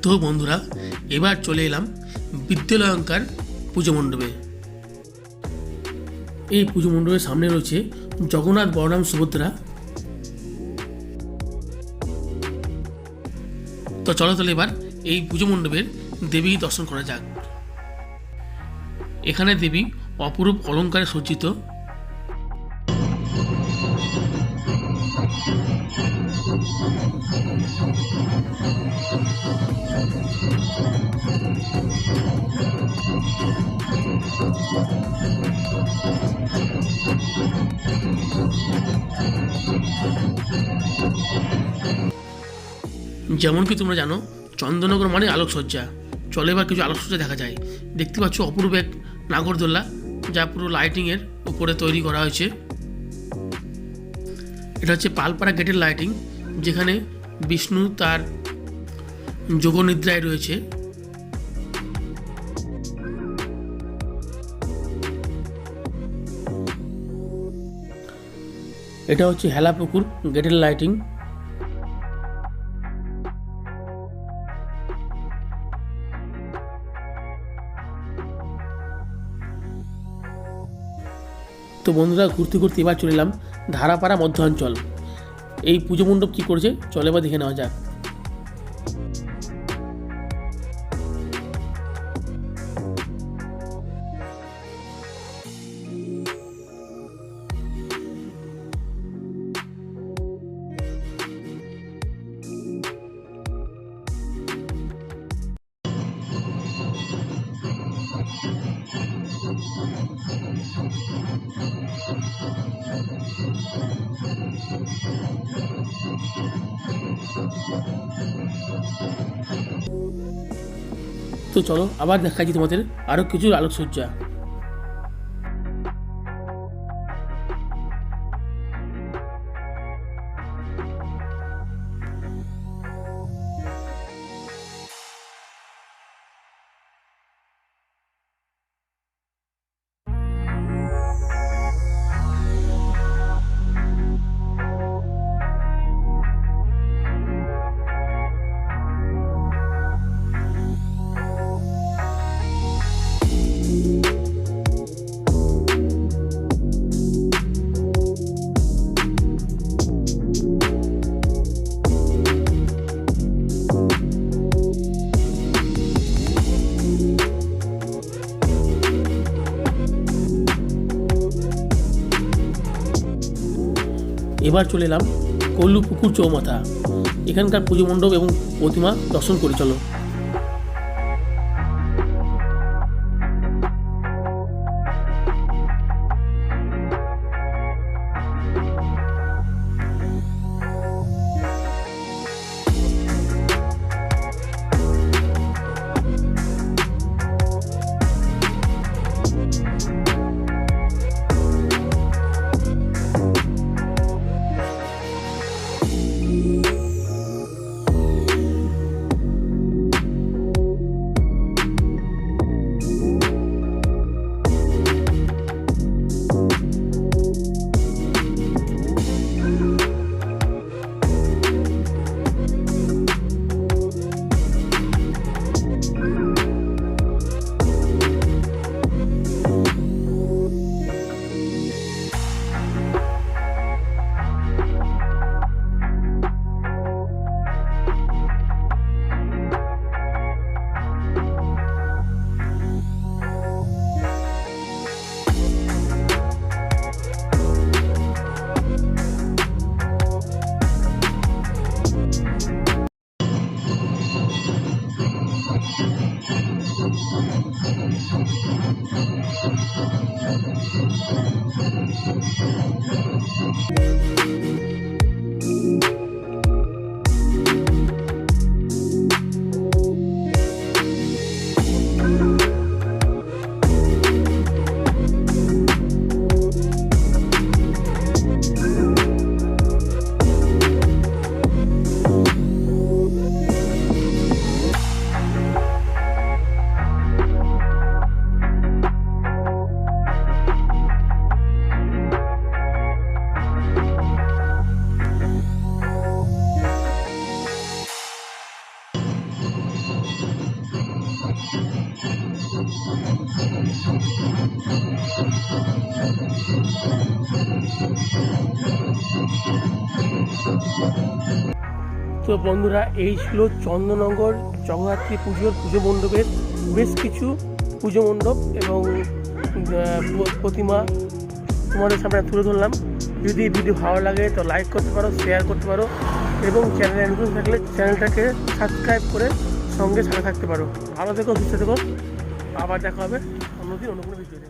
তো বন্ধুরা, এবার চলে এলাম বিদ্যালঙ্কার পুজো মণ্ডপে। এই পুজো মণ্ডপের সামনে রয়েছে জগন্নাথ, বলরাম, সুভদ্রা। তো চলো এবার এই পুজো মণ্ডপের দেবী দর্শন করা যাক। এখানে দেবী অপরূপ অলঙ্কারে সজ্জিত। যেমন কি তোমরা জানো, চন্দননগর মানে আলোকসজ্জা। চলে এবার কিছু আলোকসজ্জা দেখা যায়। দেখতে পাচ্ছ অপরূপ এক নাগরদোল্লা, যা পুরো লাইটিংয়ের উপরে তৈরি করা হয়েছে। এটা হচ্ছে পালপাড়া গেটের লাইটিং, যেখানে বিষ্ণু তার যোগনিদ্রায় রয়েছে। এটা হচ্ছে হেলাপুকুর গেটের লাইটিং। তো বন্ধুরা, ঘুরতে ঘুরতে এবার চলে এলাম ধারাপাড়া মধ্যাঞ্চল। এই পুজো মণ্ডপ কী করেছে চলে এবার দেখে নেওয়া যাক। তো চলো আবার দেখাচ্ছি তোমাদের আরও কিছু আলোকসজ্জা। এবার চলে এলাম কলুপুকুর চৌমাথা। এখানকার পুজো মণ্ডপ এবং প্রতিমা দর্শন করি চলো। তো বন্ধুরা, এই ছিল চন্দননগর জগদ্ধাত্রী পুজো মণ্ডপের বেশ কিছু পুজো মণ্ডপ এবং প্রতিমা তোমাদের সামনে তুলে ধরলাম। যদি এই ভিডিও ভালো লাগে তো লাইক করতে পারো, শেয়ার করতে পারো এবং চ্যানেলে নতুন থাকলে চ্যানেলটাকে সাবস্ক্রাইব করে সঙ্গে থাকতে পারো। ভালো থেকো, সুস্থ থেকো, আবার দেখা হবে অন্যদিন অন্য কোনো ভিডিওতে।